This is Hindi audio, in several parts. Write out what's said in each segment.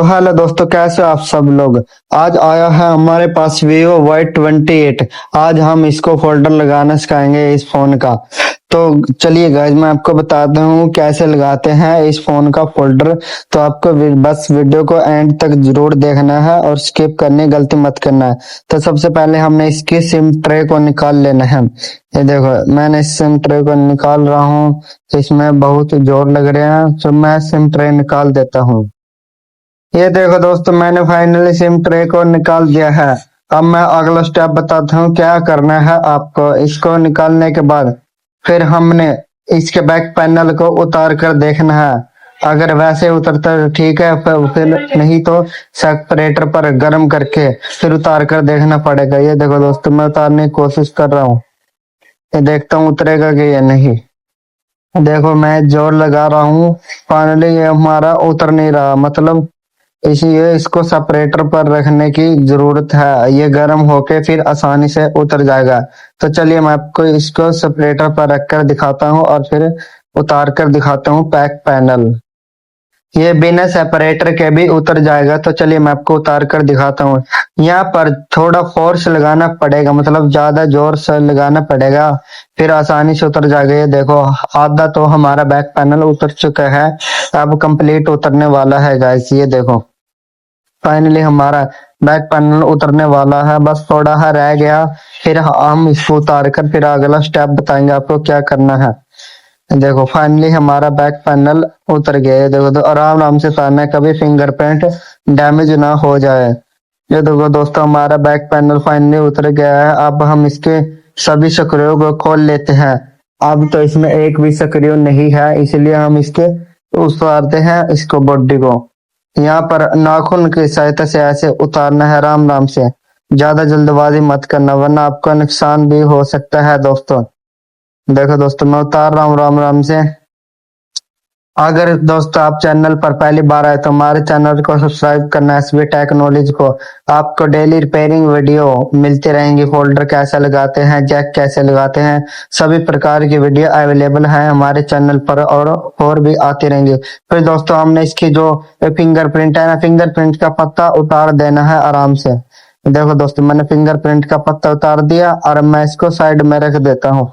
तो हेलो दोस्तों, कैसे हो आप सब लोग। आज आया है हमारे पास Vivo Y28। आज हम इसको फोल्डर लगाना सिखाएंगे इस फोन का। तो चलिए गाइज, मैं आपको बताता हूँ कैसे लगाते हैं इस फोन का फोल्डर। तो आपको बस वीडियो को एंड तक जरूर देखना है और स्किप करने गलती मत करना है। तो सबसे पहले हमने इसके सिम ट्रे को निकाल लेना है। ये देखो, मैंने इस सिम ट्रे को निकाल रहा हूँ। इसमें बहुत जोर लग रहे हैं, तो मैं सिम ट्रे निकाल देता हूँ। ये देखो दोस्तों, मैंने फाइनली सिम ट्रे को निकाल दिया है। अब मैं अगला स्टेप बताता हूँ क्या करना है आपको। इसको निकालने के बाद फिर हमने इसके बैक पैनल को उतार कर देखना है। अगर वैसे उतरता है तो ठीक है, फिर नहीं तो सेपरेटर पर गर्म करके फिर उतार कर देखना पड़ेगा। ये देखो दोस्तों, मैं उतारने की कोशिश कर रहा हूँ। ये देखता हूँ उतरेगा कि या नहीं। देखो, मैं जोर लगा रहा हूँ, फाइनली ये हमारा उतर नहीं रहा। मतलब इसलिए इसको सेपरेटर पर रखने की जरूरत है। ये गर्म होके फिर आसानी से उतर जाएगा। तो चलिए मैं आपको इसको सेपरेटर पर रखकर दिखाता हूँ और फिर उतार कर दिखाता हूँ बैक पैनल। ये बिना सेपरेटर के भी उतर जाएगा। तो चलिए मैं आपको उतार कर दिखाता हूँ। यहाँ पर थोड़ा फोर्स लगाना पड़ेगा, मतलब ज्यादा जोर से लगाना पड़ेगा, फिर आसानी से उतर जाएगा। ये देखो, आधा तो हमारा बैक पैनल उतर चुका है। अब कंप्लीट उतरने वाला है गाइस। ये देखो, फाइनली हमारा बैक पैनल उतरने वाला है, बस थोड़ा है रह गया। फिर हम इसको उतार कर फिर अगला स्टेप बताएंगे आपको क्या करना है। देखो, फाइनली हमारा बैक पैनल उतर गया। ये देखो, तो आराम आराम से उतारना है, कभी फिंगरप्रिंट डैमेज ना हो जाए। ये देखो दोस्तों, हमारा बैक पैनल फाइनली उतर गया है। अब हम इसके सभी स्क्रू को खोल लेते हैं। अब तो इसमें एक भी स्क्रू नहीं है, इसलिए हम इसके उतारते हैं इसको, बॉडी को। यहाँ पर नाखून की सहायता से ऐसे उतारना है, आराम आराम से। ज्यादा जल्दबाजी मत करना, वरना आपका नुकसान भी हो सकता है दोस्तों। देखो दोस्तों, मैं उतार रहा हूँ आराम आराम से। अगर दोस्तों आप चैनल पर पहली बार आए तो हमारे चैनल को सब्सक्राइब करना, एसबी टेक्नोलॉजी को। आपको डेली रिपेयरिंग वीडियो मिलती रहेंगी। फोल्डर कैसे लगाते हैं, जैक कैसे लगाते हैं, सभी प्रकार की वीडियो अवेलेबल है हमारे चैनल पर, और भी आती रहेंगी। फिर दोस्तों, हमने इसकी जो फिंगरप्रिंट है ना, फिंगरप्रिंट का पत्ता उतार देना है आराम से। देखो दोस्तों, मैंने फिंगरप्रिंट का पत्ता उतार दिया और मैं इसको साइड में रख देता हूँ।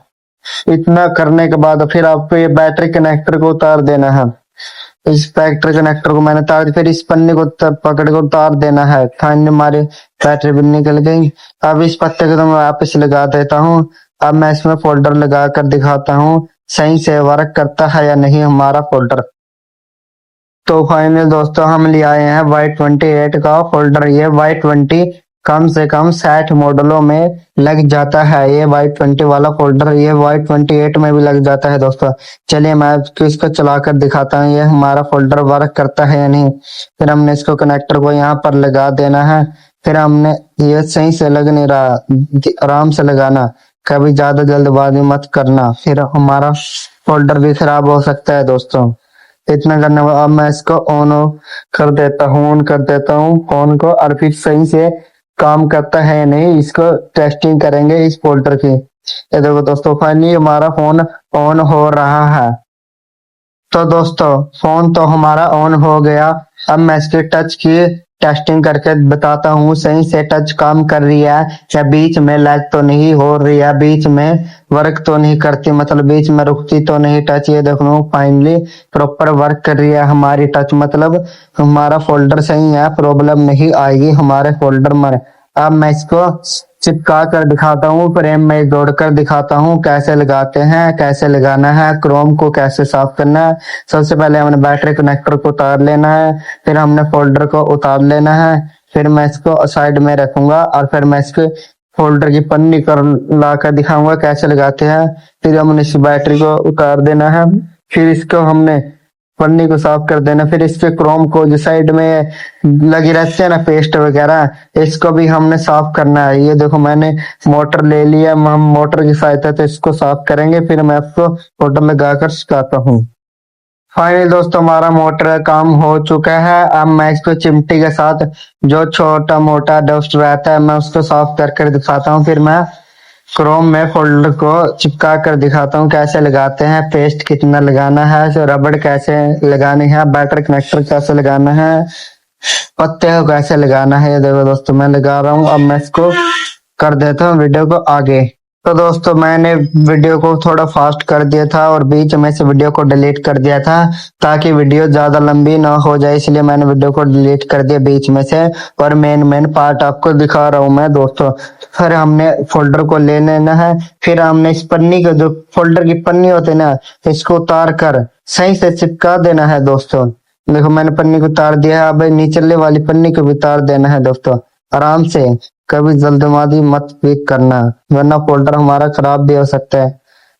इतना करने के बाद फिर आपको ये बैटरी कनेक्टर को उतार देना है। इस बैटरी कनेक्टर को मैंने उतार, फिर इस पन्नी को पकड़ कर उतार देना है। फाइनली हमारी बैटरी भी निकल गई। अब इस पत्ते को तो मैं वापस लगा देता हूँ। अब मैं इसमें फोल्डर लगा कर दिखाता हूँ सही से वर्क करता है या नहीं हमारा फोल्डर। तो फाइनल दोस्तों, हम ले आए हैं Y28 का फोल्डर। ये Y20 कम से कम 60 मॉडलों में लग जाता है। ये Y20 वाला फोल्डर ये Y28 में भी लग जाता है दोस्तों। चलिए मैं आपको इसको चलाकर दिखाता हूँ ये हमारा फोल्डर वर्क करता है या नहीं। फिर हमने इसको कनेक्टर को यहाँ पर लगा देना है। फिर हमने, ये सही से लग नहीं रहा, आराम से लगाना, कभी ज्यादा जल्दबाजी मत करना, फिर हमारा फोल्डर भी खराब हो सकता है दोस्तों। इतना करने के बाद अब मैं इसको ऑन कर देता हूँ फोन को, और फिर सही से काम करता है या नहीं इसको टेस्टिंग करेंगे इस फोल्डर की। ये देखो दोस्तों, फाइनली हमारा फोन ऑन हो रहा है। तो दोस्तों, फोन तो हमारा ऑन हो गया। अब मैं इसके टच की टेस्टिंग करके बताता हूँ सही से टच काम कर रही है या बीच में लैग तो नहीं हो रही है, बीच में वर्क तो नहीं करती, मतलब बीच में रुकती तो नहीं टच। ये देखो, फाइनली प्रॉपर वर्क कर रही है हमारी टच, मतलब हमारा फोल्डर सही है, प्रॉब्लम नहीं आएगी हमारे फोल्डर में। अब मैं इसको चिपका कर दिखाता हूँ, फ्रेम में जोड़कर दिखाता हूँ कैसे लगाते हैं, कैसे लगाना है, क्रोम को कैसे साफ करना है। सबसे पहले हमने बैटरी कनेक्टर को उतार लेना है, फिर हमने फोल्डर को उतार लेना है। फिर मैं इसको साइड में रखूंगा और फिर मैं इसके फोल्डर की पन्नी कर ला कर दिखाऊंगा कैसे लगाते हैं। फिर हमने इस बैटरी को उतार देना है, फिर इसको हमने पन्नी को साफ कर देना। फिर इसके क्रोम को जो साइड में लगी रहती है ना पेस्ट वगैरह, इसको भी हमने साफ करना है। ये देखो, मैंने मोटर ले लिया, हम मोटर की सहायता से इसको साफ करेंगे। फिर मैं आपको मोटर लगाकर सिखाता हूँ। फाइनली दोस्तों, हमारा मोटर का काम हो चुका है। अब मैं इसको चिमटी के साथ जो छोटा मोटा डस्ट रहता है मैं उसको साफ कर दिखाता हूँ। फिर मैं क्रोम में फोल्डर को चिपका कर दिखाता हूँ कैसे लगाते हैं, पेस्ट कितना लगाना है, रबड़ कैसे लगानी है, बैटरी कनेक्टर कैसे लगाना है, पत्ते को कैसे लगाना है ये देखो दोस्तों मैं लगा रहा हूँ। अब मैं इसको कर देता हूँ वीडियो को आगे। तो दोस्तों मैंने वीडियो को थोड़ा फास्ट कर दिया था और बीच में से वीडियो को डिलीट कर दिया था ताकि वीडियो ज्यादा लंबी ना हो जाए, इसलिए मैंने वीडियो को डिलीट कर दिया बीच में से और मेन पार्ट आपको दिखा रहा हूँ मैं दोस्तों। फिर हमने फोल्डर को ले लेना है, फिर हमने इस पन्नी को जो फोल्डर की पन्नी होती है ना इसको उतार कर सही से चिपका देना है दोस्तों। देखो मैंने पन्नी को उतार दिया है, अब निचले वाली पन्नी को भी उतार देना है दोस्तों आराम से। कभी जल्दबाजी मत भी करना वरना फोल्डर हमारा खराब भी हो सकता है।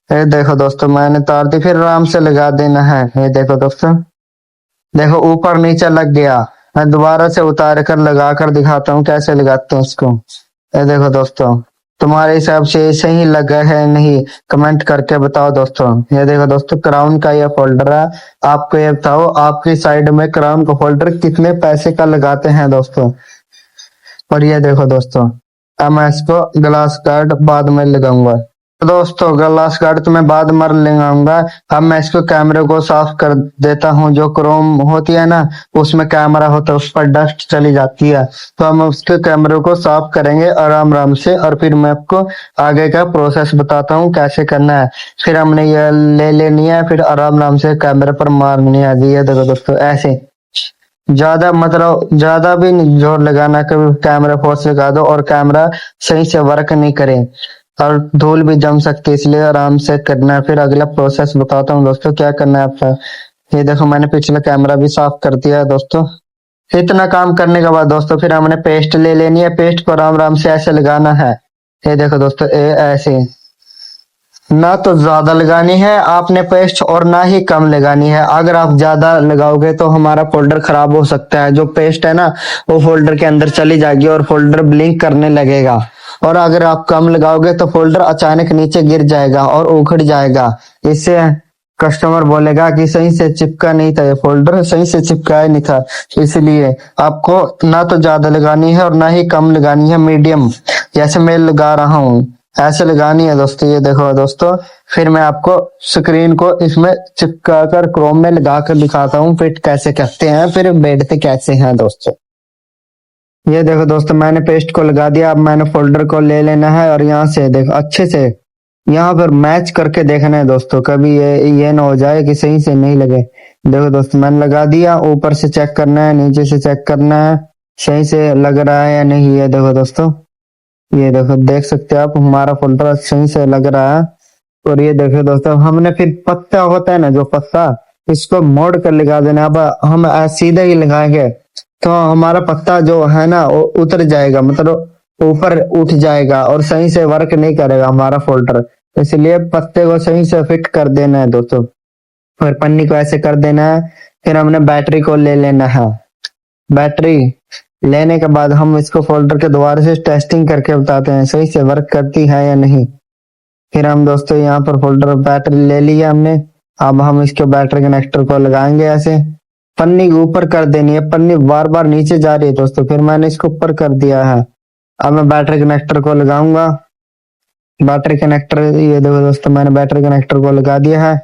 ये देखो दोस्तों मैंने उतार दी, फिर आराम से लगा देना है। ये देखो दोस्तों, देखो ऊपर नीचे लग गया। मैं दोबारा से उतार कर लगा कर दिखाता हूँ कैसे लगाते हैं इसको। ये देखो दोस्तों, तुम्हारे हिसाब से सही लगा है नहीं कमेंट करके बताओ दोस्तों। ये देखो दोस्तों क्राउन का ये फोल्डर है। आपको ये बताओ आपकी साइड में क्राउन का फोल्डर कितने पैसे का लगाते हैं दोस्तों। और ये देखो दोस्तों, अब मैं इसको ग्लास गार्ड बाद में लगाऊंगा। तो दोस्तों ग्लास गार्ड तो मैं बाद में लगाऊंगा। अब मैं इसको कैमरे को साफ कर देता हूँ। जो क्रोम होती है ना उसमें कैमरा होता है, उस पर डस्ट चली जाती है, तो हम उसके कैमरे को साफ करेंगे आराम आराम से और फिर मैं आपको आगे का प्रोसेस बताता हूँ कैसे करना है। फिर हमने ये ले लेनी है, फिर आराम आराम से कैमरे पर मारनी है। ये देखो दोस्तों ऐसे ज्यादा मतलब ज्यादा भी नहीं जोर लगाना, कभी कैमरा फोर्स लगा दो और कैमरा सही से वर्क नहीं करे और धूल भी जम सकती है, इसलिए आराम से करना है। फिर अगला प्रोसेस बताता हूँ दोस्तों क्या करना है आपका। ये देखो मैंने पिछला कैमरा भी साफ कर दिया है दोस्तों। इतना काम करने के बाद दोस्तों फिर हमने पेस्ट ले लेनी है। पेस्ट को आराम आराम से ऐसे लगाना है। ये देखो दोस्तों ऐसे ना तो ज्यादा लगानी है आपने पेस्ट और ना ही कम लगानी है। अगर आप ज्यादा लगाओगे तो हमारा फोल्डर खराब हो सकता है। जो पेस्ट है ना वो फोल्डर के अंदर चली जाएगी और फोल्डर ब्लिंक करने लगेगा। और अगर आप कम लगाओगे तो फोल्डर अचानक नीचे गिर जाएगा और उखड़ जाएगा। इससे कस्टमर बोलेगा कि सही से चिपका नहीं था, ये फोल्डर सही से चिपकाया नहीं था। इसलिए आपको ना तो ज्यादा लगानी है और ना ही कम लगानी है, मीडियम जैसे मैं लगा रहा हूँ ऐसे लगानी है दोस्तों। ये देखो दोस्तों, फिर मैं आपको स्क्रीन को इसमें चिपका कर क्रोम में लगा कर दिखाता हूँ फिट कैसे करते हैं, फिर बैठते कैसे हैं दोस्तों। ये देखो दोस्तों मैंने पेस्ट को लगा दिया। अब मैंने फोल्डर को ले लेना है और यहाँ से देखो अच्छे से यहाँ पर मैच करके देखना है दोस्तों, कभी ये ना हो जाए कि सही से नहीं लगे। देखो दोस्तों मैंने लगा दिया, ऊपर से चेक करना है नीचे से चेक करना है सही से लग रहा है या नहीं। ये देखो दोस्तों, ये देखो देख सकते हो आप हमारा फोल्डर सही से लग रहा है। और ये देखो दोस्तों हमने फिर पत्ता होता है ना जो पत्ता इसको मोड़ कर लगा देना। अब हम सीधे ही लगाएंगे तो हमारा पत्ता जो है ना वो उतर जाएगा, मतलब ऊपर उठ जाएगा और सही से वर्क नहीं करेगा हमारा फोल्डर। इसलिए पत्ते को सही से फिट कर देना है दोस्तों। और पन्नी को ऐसे कर देना है। फिर हमने बैटरी को ले लेना है। बैटरी लेने के बाद हम इसको फोल्डर के दोबारा से टेस्टिंग करके बताते हैं सही से वर्क करती है या नहीं। फिर हम दोस्तों यहाँ पर फोल्डर बैटरी ले लिया हमने। अब हम इसके बैटरी कनेक्टर को लगाएंगे ऐसे। पन्नी के ऊपर कर देनी है, पन्नी बार बार नीचे जा रही है दोस्तों, फिर मैंने इसको ऊपर कर दिया है। अब मैं बैटरी कनेक्टर को लगाऊंगा। बैटरी कनेक्टर ये देखो दोस्तों मैंने बैटरी कनेक्टर को लगा दिया है।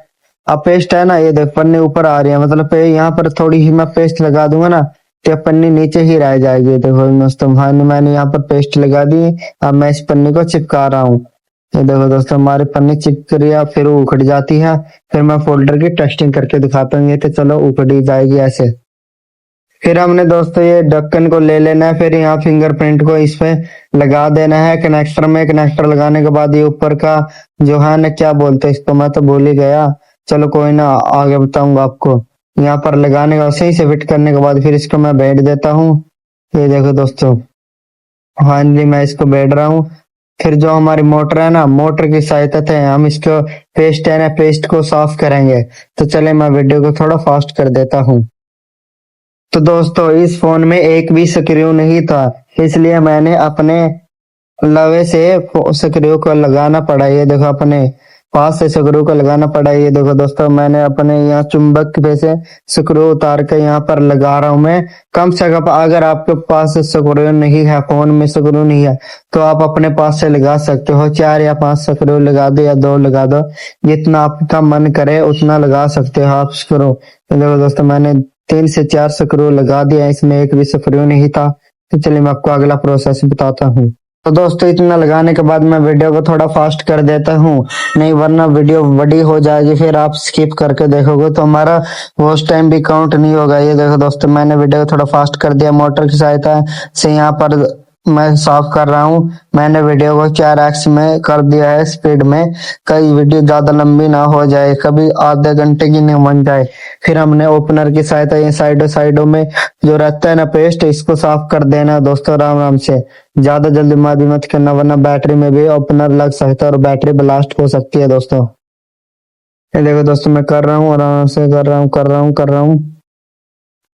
अब पेस्ट है ना ये देखो पन्नी ऊपर आ रही है, मतलब यहाँ पर थोड़ी ही मैं पेस्ट लगा दूंगा ना तो पन्नी नीचे ही रह जाएगी। देखो दोस्तों मैंने यहाँ पर पेस्ट लगा दी। अब मैं इस पन्नी को चिपका रहा हूँ। ये देखो दोस्तों हमारी पन्नी चिपक रही है, फिर वो उखड़ जाती है। फिर मैं फोल्डर की टेस्टिंग करके दिखाता हूँ। ये तो चलो उखड़ी जाएगी ऐसे। फिर हमने दोस्तों ये ढक्कन को ले लेना है, फिर यहाँ फिंगरप्रिंट को इस पे लगा देना है कनेक्टर में। कनेक्टर लगाने के बाद ये ऊपर का जो है ना क्या बोलते हैं इसको मैं तो भूल ही गया, चलो कोई ना आगे बताऊंगा आपको। यहाँ पर लगाने का सही से फिट करने के बाद फिर इसको मैं बैठ देता हूँ। ये देखो दोस्तों फाइनली मैं इसको बैठ रहा हूँ। फिर जो हमारी मोटर है ना मोटर की सहायता से हम इसको पेस्ट है ना पेस्ट को साफ करेंगे। तो चले मैं वीडियो को थोड़ा फास्ट कर देता हूँ। तो दोस्तों इस फोन में एक भी स्क्रू नहीं था, इसलिए मैंने अपने लवे से स्क्रू को लगाना पड़ा। ये देखो अपने पास से स्क्रू को लगाना पड़ा। ये देखो दोस्तों मैंने अपने यहाँ चुंबक पे से स्क्रू उतार के यहाँ पर लगा रहा हूँ मैं। कम से कम अगर आपके पास स्क्रू नहीं है, फोन में स्क्रू नहीं है, तो आप अपने पास से लगा सकते हो। 4 या 5 स्क्रू लगा दो या 2 लगा दो, जितना आपका मन करे उतना लगा सकते हो आप स्क्रू। देखो दोस्तों मैंने 3 से 4 स्क्रू लगा दिया, इसमें एक भी स्क्रू नहीं था। तो चलिए मैं आपको अगला प्रोसेस बताता हूँ। तो दोस्तों इतना लगाने के बाद मैं वीडियो को थोड़ा फास्ट कर देता हूँ, नहीं वरना वीडियो बड़ी हो जाएगी, फिर आप स्किप करके देखोगे तो हमारा वॉच टाइम भी काउंट नहीं होगा। ये देखो दोस्तों, मैंने वीडियो को थोड़ा फास्ट कर दिया, मोटर की सहायता से यहाँ पर मैं साफ कर रहा हूँ। मैंने वीडियो को 4x में कर दिया है स्पीड में, कई वीडियो ज्यादा लंबी ना हो जाए, कभी आधे घंटे की नहीं बन जाए। फिर हमने ओपनर की सहायता ये साइडों साइडों में जो रहता है ना पेस्ट, इसको साफ कर देना है दोस्तों आराम आराम से, ज्यादा जल्दीबाजी मत करना वरना बैटरी में भी ओपनर लग सकता है और बैटरी ब्लास्ट हो सकती है दोस्तों। ये देखो दोस्तों मैं कर रहा हूँ, आराम से कर रहा हूँ।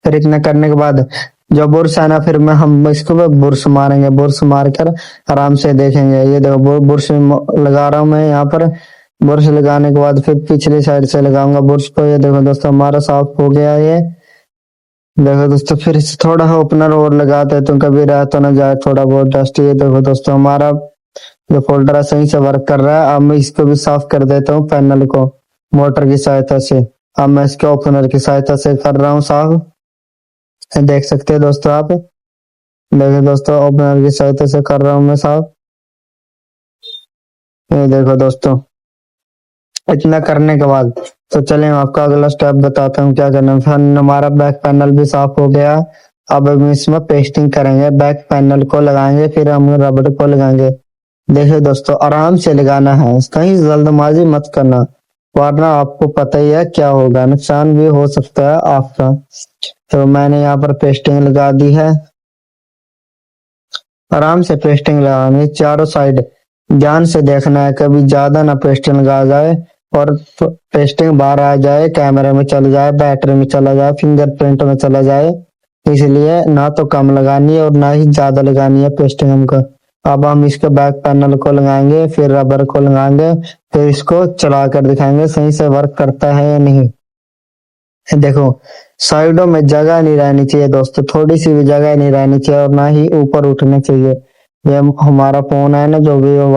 फिर इतना करने के बाद जो बुर्श है ना, फिर मैं हम इसको बुर्श मारेंगे, बुर्श मार कर आराम से देखेंगे। ये देखो बुर्श लगा रहा हूँ मैं यहाँ पर। बुर्श लगाने के बाद फिर पिछली साइड से लगाऊंगा बुर्श को। ये देखो दोस्तों हमारा साफ हो गया ये। देखो दोस्तों फिर थोड़ा ओपनर और लगाते हैं तो कभी रह तो ना जाए थोड़ा बहुत डस्ट। ये देखो दोस्तों हमारा जो फोल्डर है सही से वर्क कर रहा है। अब मैं इसको भी साफ कर देता हूँ पैनल को मोटर की सहायता से। अब मैं इसके ओपनर की सहायता से कर रहा हूँ साफ, देख सकते हैं दोस्तों आप। देखो दोस्तों ओपनर की सहायता से कर रहा हूँ मैं साफ। ये देखो दोस्तों इतना करने के बाद तो चलिए मैं आपको अगला स्टेप बताता हूँ क्या करना है। हमारा बैक पैनल भी साफ हो गया। अब हम इसमें पेस्टिंग करेंगे, बैक पैनल को लगाएंगे, फिर हम रबड़ को लगाएंगे। देखिए दोस्तों आराम से लगाना है, कहीं जल्दबाजी मत करना वरना आपको पता ही है क्या होगा, नुकसान भी हो सकता है आपका। तो मैंने यहाँ पर पेस्टिंग लगा दी है, आराम से पेस्टिंग लगानी चारों साइड, ध्यान से देखना है कभी ज्यादा ना पेस्टिंग लगा जाए और पेस्टिंग बाहर आ जाए, कैमरे में चला जाए, बैटरी में चला जाए, फिंगरप्रिंट में चला जाए। इसलिए ना तो कम लगानी है और ना ही ज्यादा लगानी है पेस्टिंग हमको। अब हम इसके बैक पैनल को लगाएंगे, फिर रबर को लगाएंगे, फिर इसको चला कर दिखाएंगे सही से वर्क करता है या नहीं। देखो साइडों में जगह नहीं रहनी चाहिए दोस्तों, थोड़ी सी भी जगह नहीं रहनी चाहिए और ना ही ऊपर उठने चाहिए। ये हमारा फोन है ना जो Vivo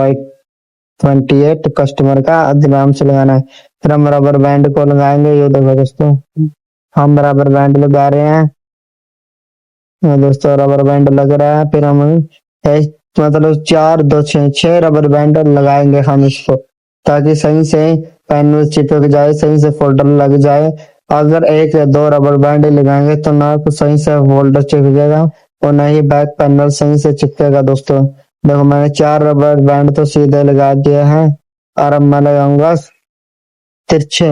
Y28 कस्टमर का, आराम से लगाना है। फिर हम रबर बैंड को लगाएंगे। ये देखो दोस्तों हम रबर बैंड लगा रहे हैं। ये दोस्तों रबर बैंड लग रहा है। फिर हम मतलब 4 2 6 रबर बैंड लगाएंगे हम इसको, ताकि सही से पैनल चिपक जाए, सही से फोल्डर लग जाए। अगर 1 या 2 रबर बैंड लगाएंगे तो ना तो सही से फोल्डर चिपकेगा और ना ही बैक पैनल सही से चिपकेगा दोस्तों। देखो मैंने 4 रबर बैंड तो सीधे लगा दिए हैं और अब मैं लगाऊंगा तिरछे,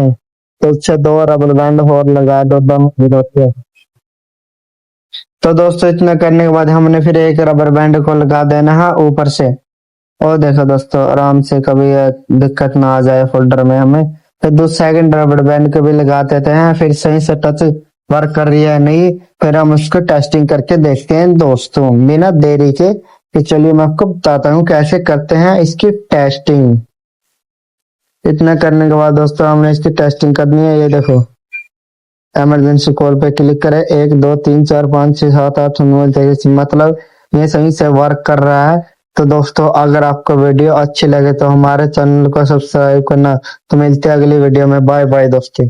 तिरछे 2 रबर बैंड और लगा दो दोनों। तो दोस्तों इतना करने के बाद हमने फिर एक रबर बैंड को लगा देना है ऊपर से। और देखो दोस्तों आराम से कभी दिक्कत ना आ जाए फोल्डर में हमें। फिर 2 सेकंड रबर बैंड को भी लगा देते हैं, फिर सही से टच वर्क कर रही है नहीं, फिर हम उसको टेस्टिंग करके देखते हैं दोस्तों बिना देरी के। कि चलिए मैं आपको बताता हूँ कैसे करते हैं इसकी टेस्टिंग। इतना करने के बाद दोस्तों हमने इसकी टेस्टिंग करनी है। ये देखो इमरजेंसी कॉल पे क्लिक करें, 1 2 3 4 5 6 7 8 9 10, मतलब ये सही से वर्क कर रहा है। तो दोस्तों अगर आपको वीडियो अच्छी लगे तो हमारे चैनल को सब्सक्राइब करना। तो मिलते हैं अगली वीडियो में, बाय बाय दोस्तों।